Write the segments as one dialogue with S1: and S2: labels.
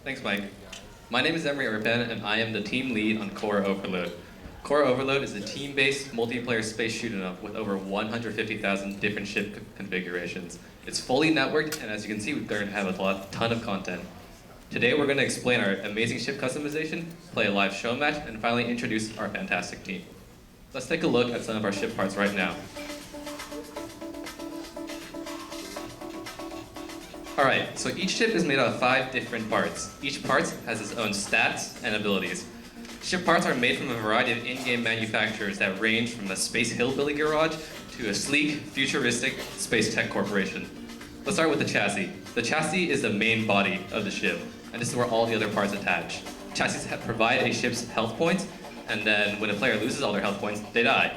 S1: Thanks, Mike. My name is Emery Urban, and I am the team lead on Core Overload. Core Overload is a team-based multiplayer space shoot-'em-up with over 150,000 different ship configurations. It's fully networked, and as you can see, we're going to have a ton of content. Today, we're going to explain our amazing ship customization, play a live show match, and finally introduce our fantastic team. Let's take a look at some of our ship parts right now. Alright, so each ship is made out of 5 different parts. Each part has its own stats and abilities. Ship parts are made from a variety of in-game manufacturers that range from the Space Hillbilly Garage to a sleek, futuristic Space Tech Corporation. Let's start with the chassis. The chassis is the main body of the ship, and this is where all the other parts attach. Chassis provide a ship's health points, and then when a player loses all their health points, they die.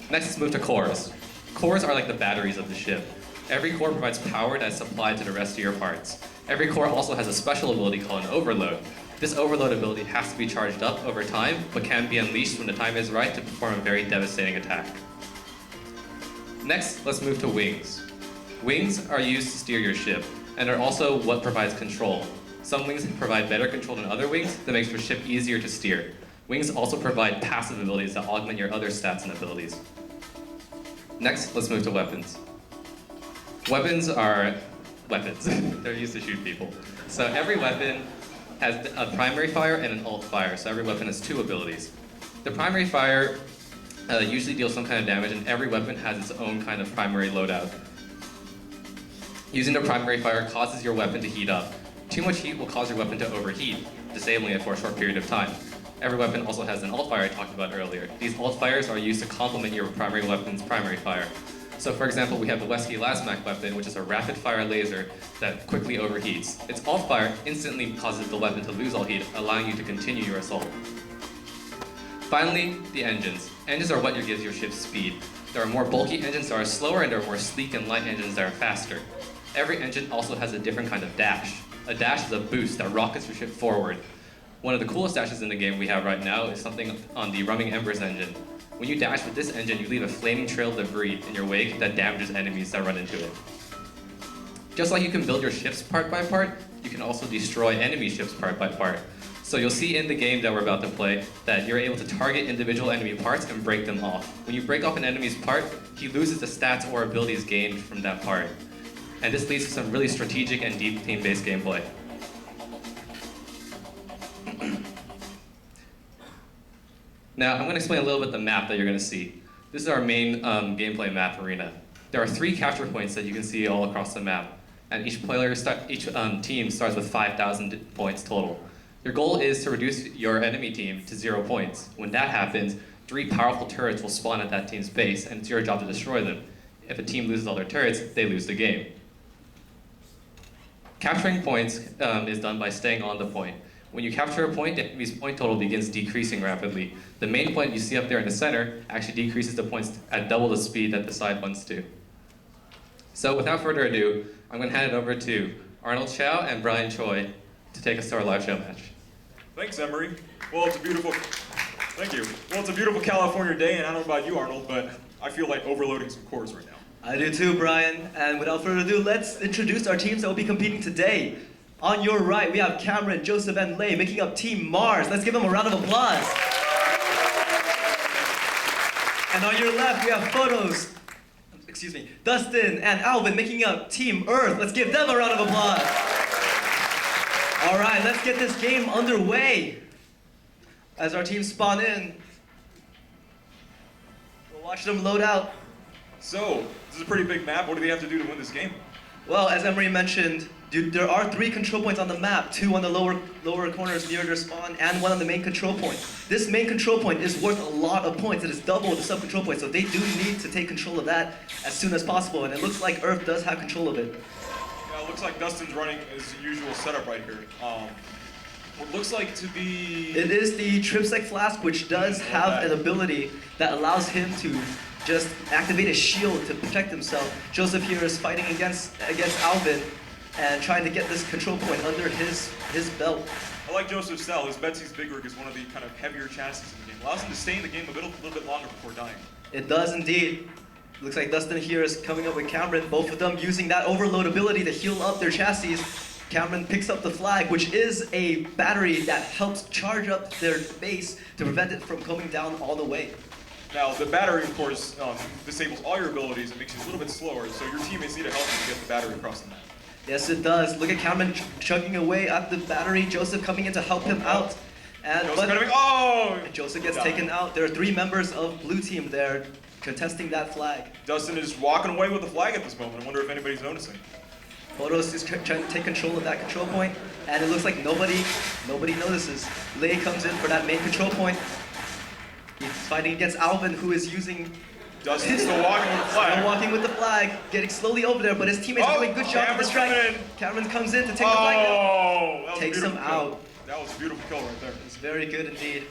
S1: Next, let's move to cores. Cores are like the batteries of the ship. Every core provides power that's supplied to the rest of your parts. Every core also has a special ability called an overload. This overload ability has to be charged up over time, but can be unleashed when the time is right to perform a very devastating attack. Next, let's move to wings. Wings are used to steer your ship, and are also what provides control. Some wings provide better control than other wings that makes your ship easier to steer. Wings also provide passive abilities that augment your other stats and abilities. Next, let's move to weapons. Weapons are weapons. They're used to shoot people. So every weapon has a primary fire and an alt fire, so every weapon has 2 abilities. The primary fire usually deals some kind of damage, and every weapon has its own kind of primary loadout. Using the primary fire causes your weapon to heat up. Too much heat will cause your weapon to overheat, disabling it for a short period of time. Every weapon also has an alt fire I talked about earlier. These alt fires are used to complement your primary weapon's primary fire. So for example, we have the Wesky Lasmac weapon, which is a rapid-fire laser that quickly overheats. Its alt fire instantly causes the weapon to lose all heat, allowing you to continue your assault. Finally, the engines. Engines are what gives your ship speed. There are more bulky engines that are slower, and there are more sleek and light engines that are faster. Every engine also has a different kind of dash. A dash is a boost that rockets your ship forward. One of the coolest dashes in the game we have right now is something on the Rumming Embers engine. When you dash with this engine, you leave a flaming trail of debris in your wake that damages enemies that run into it. Just like you can build your ships part by part, you can also destroy enemy ships part by part. So you'll see in the game that we're about to play that you're able to target individual enemy parts and break them off. When you break off an enemy's part, he loses the stats or abilities gained from that part. And this leads to some really strategic and deep team-based gameplay. Now, I'm going to explain a little bit the map that you're going to see. This is our main gameplay map arena. There are 3 capture points that you can see all across the map, and each team starts with 5,000 points total. Your goal is to reduce your enemy team to 0 points. When that happens, 3 powerful turrets will spawn at that team's base, and it's your job to destroy them. If a team loses all their turrets, they lose the game. Capturing points is done by staying on the point. When you capture a point, the enemy's point total begins decreasing rapidly. The main point you see up there in the center actually decreases the points at double the speed that the side ones do. So without further ado, I'm going to hand it over to Arnold Chow and Brian Choi to take us to our live show match.
S2: Thanks, Emery. Well, thank you. Well, it's a beautiful California day, and I don't know about you, Arnold, but I feel like overloading some cores right now.
S3: I do too, Brian. And without further ado, let's introduce our teams that will be competing today. On your right, we have Cameron, Joseph, and Lei making up Team Mars. Let's give them a round of applause. And on your left, we have Dustin and Alvin making up Team Earth. Let's give them a round of applause. All right, let's get this game underway. As our teams spawn in, we'll watch them load out.
S2: So, this is a pretty big map. What do they have to do to win this game?
S3: Well, as Emery mentioned, there are 3 control points on the map, 2 on the lower corners near their spawn, and 1 on the main control point. This main control point is worth a lot of points. It is double the sub-control point, so they do need to take control of that as soon as possible, and it looks like Earth does have control of it.
S2: Yeah, it looks like Dustin's running his usual setup right here. What looks like to be...
S3: It is the Tripsec Flask, which does have an ability that allows him to just activate a shield to protect himself. Joseph here is fighting against Alvin and trying to get this control point under his belt.
S2: I like Joseph's style. His Betsy's Big Rig is one of the kind of heavier chassis in the game. Allows him to stay in the game a little bit longer before dying.
S3: It does indeed. Looks like Dustin here is coming up with Cameron, both of them using that overload ability to heal up their chassis. Cameron picks up the flag, which is a battery that helps charge up their base to prevent it from coming down all the way.
S2: Now, the battery, of course, disables all your abilities and makes you a little bit slower, so your teammates need to help you to get the battery across the map.
S3: Yes, it does. Look at Cameron chugging away at the battery. Joseph coming in to help him out. And
S2: Oh!
S3: Joseph gets taken out. There are 3 members of blue team there contesting that flag.
S2: Dustin is walking away with the flag at this moment. I wonder if anybody's noticing.
S3: Photos is trying to take control of that control point, and it looks like nobody notices. Lei comes in for that main control point. He's fighting against Alvin, who is using.
S2: Dustin's still walking with the flag.
S3: Still walking with the flag, getting slowly over there, but his teammates are doing a good job of
S2: Cameron's
S3: distracting.
S2: coming in.
S3: Cameron comes in to take the flag down.
S2: That was a
S3: Takes
S2: beautiful
S3: him
S2: kill.
S3: out.
S2: That was a beautiful kill right there.
S3: It's very good indeed.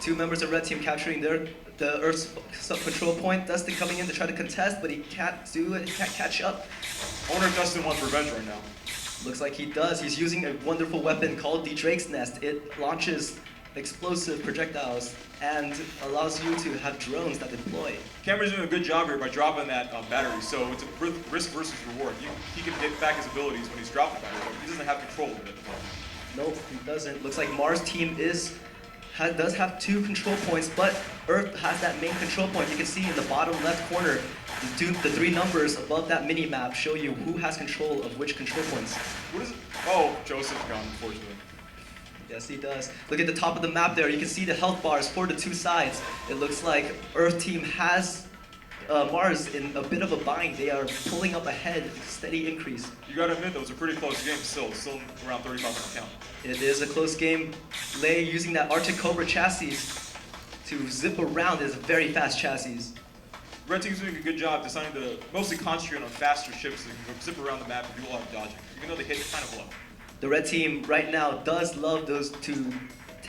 S3: 2 members of red team capturing the Earth's sub control point. Dustin coming in to try to contest, but he can't do it. He can't catch up.
S2: I wonder if Dustin wants revenge right now.
S3: Looks like he does. He's using a wonderful weapon called the Drake's Nest. It launches explosive projectiles and allows you to have drones that deploy.
S2: Cameron's doing a good job here by dropping that battery, so it's a risk versus reward. He can get back his abilities when he's dropped the battery, but he doesn't have control of it at the moment.
S3: Nope, he doesn't. Looks like Mars team does have 2 control points, but Earth has that main control point. You can see in the bottom left corner, the 3 numbers above that mini map show you who has control of which control points.
S2: What is it? Oh, Joseph's gone, unfortunately.
S3: Yes, he does. Look at the top of the map there. You can see the health bars for the 2 sides. It looks like Earth team has Mars in a bit of a bind. They are pulling up ahead, steady increase.
S2: You gotta admit, that was a pretty close game still around 35 count.
S3: It is a close game. Lei using that Arctic Cobra chassis to zip around is a very fast chassis.
S2: Red team's doing a good job deciding to mostly concentrate on faster ships that can zip around the map and do a lot of dodging, even though they hit kind of low.
S3: The red team right now does love those to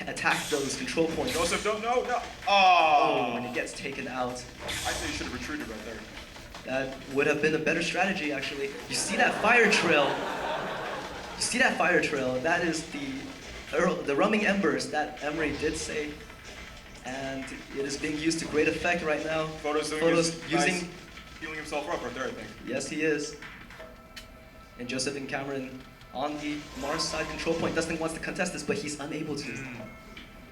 S3: attack those control points.
S2: Joseph, no.
S3: Oh, and it gets taken out.
S2: I say you should have retreated right there.
S3: That would have been a better strategy, actually. You see that fire trail? You see that fire trail? That is the rumming embers that Emery did say, and it is being used to great effect right now.
S2: Photos
S3: using.
S2: Healing himself up right there, I think.
S3: Yes, he is. And Joseph and Cameron on the Mars side control point. Dustin wants to contest this, but he's unable to.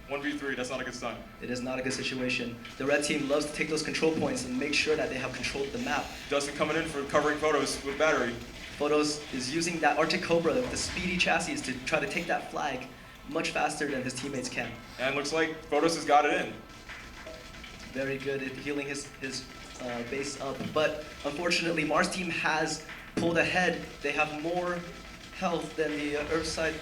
S2: 1v3, that's not a good sign.
S3: It is not a good situation. The red team loves to take those control points and make sure that they have control of the map.
S2: Dustin coming in for covering Photos with battery.
S3: Photos is using that Arctic Cobra, the speedy chassis, to try to take that flag much faster than his teammates can.
S2: And looks like Photos has got it in.
S3: Very good at healing his base up. But unfortunately, Mars team has pulled ahead. They have more health than the Earth side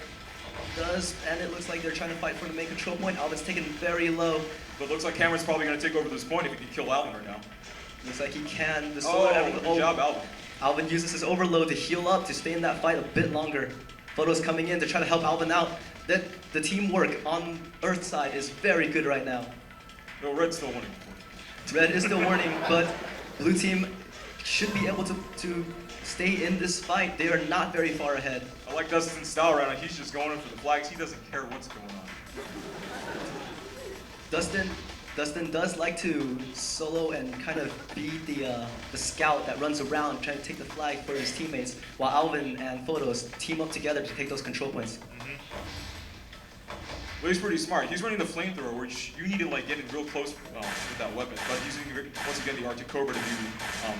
S3: does, and it looks like they're trying to fight for the main control point. Alvin's taken very low.
S2: But looks like Cameron's probably going to take over this point if he can kill Alvin right now.
S3: Looks like he can. The
S2: Good job, Alvin.
S3: Alvin uses his overload to heal up, to stay in that fight a bit longer. Photos coming in to try to help Alvin out. The teamwork on Earth side is very good right now.
S2: No, Red's still winning.
S3: Red is still winning, but blue team should be able to stay in this fight. They are not very far ahead.
S2: I like Dustin's style right now. He's just going in for the flags. He doesn't care what's going on.
S3: Dustin does like to solo and kind of be the scout that runs around trying to take the flag for his teammates, while Alvin and Photos team up together to take those control points.
S2: Well, he's pretty smart. He's running the flamethrower, which you need to like get in real close with that weapon. But he's using once again the Arctic Cobra to do a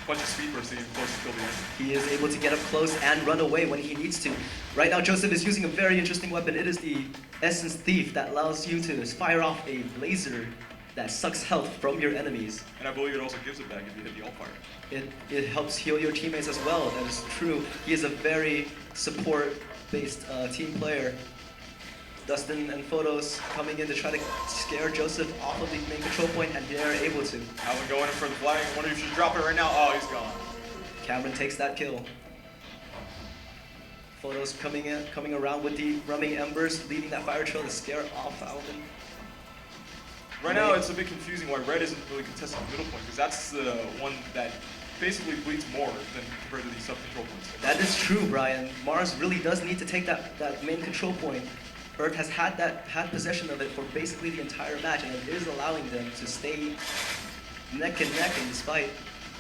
S2: bunch of speed bursts to get close to kill the enemy.
S3: He is able to get up close and run away when he needs to. Right now, Joseph is using a very interesting weapon. It is the Essence Thief that allows you to fire off a laser that sucks health from your enemies.
S2: And I believe it also gives it back if you hit the alt fire.
S3: It helps heal your teammates as well. That is true. He is a very support-based team player. Dustin and Photos coming in to try to scare Joseph off of the main control point, and they're able to.
S2: Alvin going in for the flag. I wonder if you should drop it right now. Oh, he's gone.
S3: Cameron takes that kill. Photos coming around with the rumming embers, leading that fire trail to scare off Alvin.
S2: Right now, it's a bit confusing why Red isn't really contesting the middle point, because that's the one that basically bleeds more than compared to these sub-control points.
S3: That is true, Brian. Mars really does need to take that main control point. Earth has had possession of it for basically the entire match, and it is allowing them to stay neck and neck in this fight.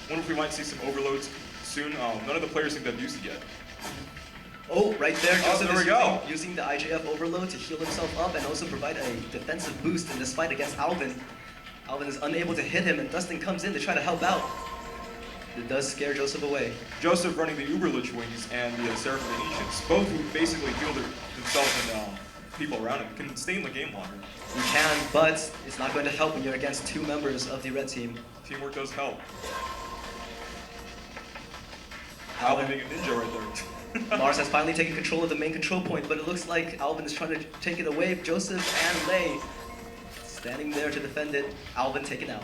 S2: I wonder if we might see some overloads soon. None of the players think they've used it yet.
S3: Oh, right there, Joseph
S2: there we
S3: is
S2: go.
S3: using the IJF overload to heal himself up and also provide a defensive boost in this fight against Alvin. Alvin is unable to hit him, and Dustin comes in to try to help out. It does scare Joseph away.
S2: Joseph running the Uberlich wings and the Seraphim Ancients, both who basically heal themselves and people around him, can stay in the game longer.
S3: You can, but it's not going to help when you're against two members of the red team.
S2: Teamwork does help. Alvin being a ninja right there.
S3: Mars has finally taken control of the main control point, but it looks like Alvin is trying to take it away. Joseph and Lei standing there to defend it. Alvin taken out.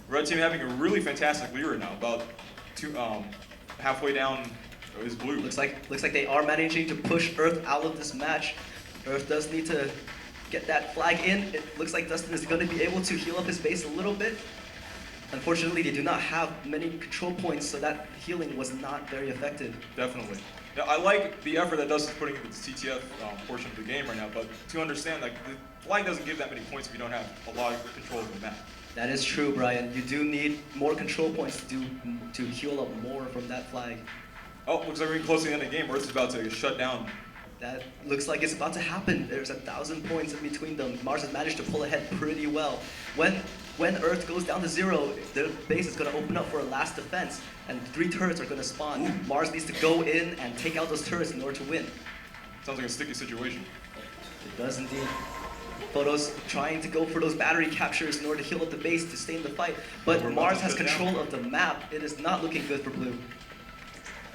S2: Red team having a really fantastic lead right now, about halfway down is blue.
S3: Looks like they are managing to push Earth out of this match. Earth does need to get that flag in. It looks like Dustin is going to be able to heal up his base a little bit. Unfortunately, they do not have many control points, so that healing was not very effective.
S2: Definitely. Now, I like the effort that Dustin's putting into the CTF portion of the game right now, but to understand, like, the flag doesn't give that many points if you don't have a lot of control of the map.
S3: That is true, Brian. You do need more control points to heal up more from that flag.
S2: Oh, looks like we're getting close to the end of the game. Earth's about to shut down.
S3: That looks like it's about to happen. There's 1,000 points in between them. Mars has managed to pull ahead pretty well. When Earth goes down to 0, the base is going to open up for a last defense, and 3 turrets are going to spawn.
S2: Ooh.
S3: Mars needs to go in and take out those turrets in order to win.
S2: Sounds like a sticky situation.
S3: It does indeed. Photos trying to go for those battery captures in order to heal up the base to stay in the fight, but
S2: We're about
S3: Mars
S2: to
S3: has
S2: shut
S3: control
S2: down.
S3: of the map. It is not looking good for Blue.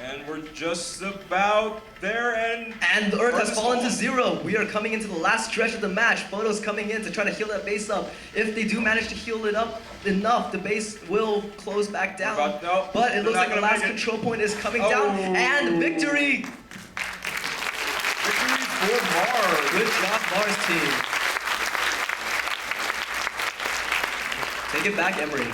S2: And we're just about there, and
S3: And Earth has
S2: Earth's
S3: fallen to
S2: fallen.
S3: 0. We are coming into the last stretch of the match. Photos coming in to try to heal that base up. If they do manage to heal it up enough, the base will close back down.
S2: No,
S3: But it
S2: they're
S3: looks
S2: not
S3: like the
S2: gonna
S3: last
S2: make it.
S3: control point is coming
S2: Oh.
S3: down. And victory!
S2: Victory for Mars.
S3: Good job, Mars team. Take it back, Emery.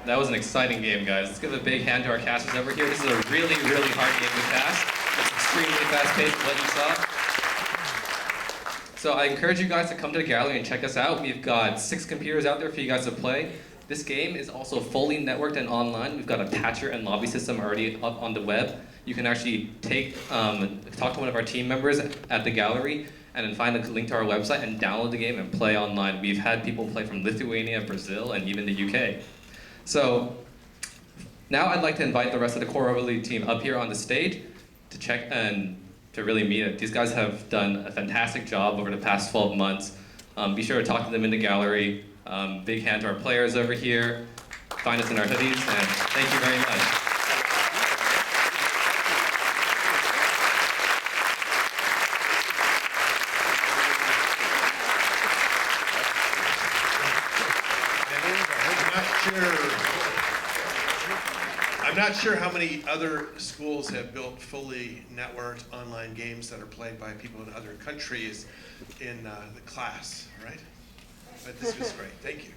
S1: That was an exciting game, guys. Let's give a big hand to our casters over here. This is a really, really hard game to cast. It's extremely fast-paced, what you saw. So I encourage you guys to come to the gallery and check us out. We've got 6 computers out there for you guys to play. This game is also fully networked and online. We've got a patcher and lobby system already up on the web. You can actually talk to one of our team members at the gallery and then find a link to our website and download the game and play online. We've had people play from Lithuania, Brazil, and even the UK. So now I'd like to invite the rest of the Core Robo League team up here on the stage to check and to really meet it. These guys have done a fantastic job over the past 12 months. Be sure to talk to them in the gallery. Big hand to our players over here. Find us in our hoodies, and thank you very much.
S4: I'm not sure how many other schools have built fully networked online games that are played by people in other countries in the class, right? But this was great. Thank you.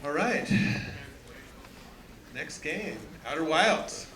S4: All right. Next game, Outer Wilds.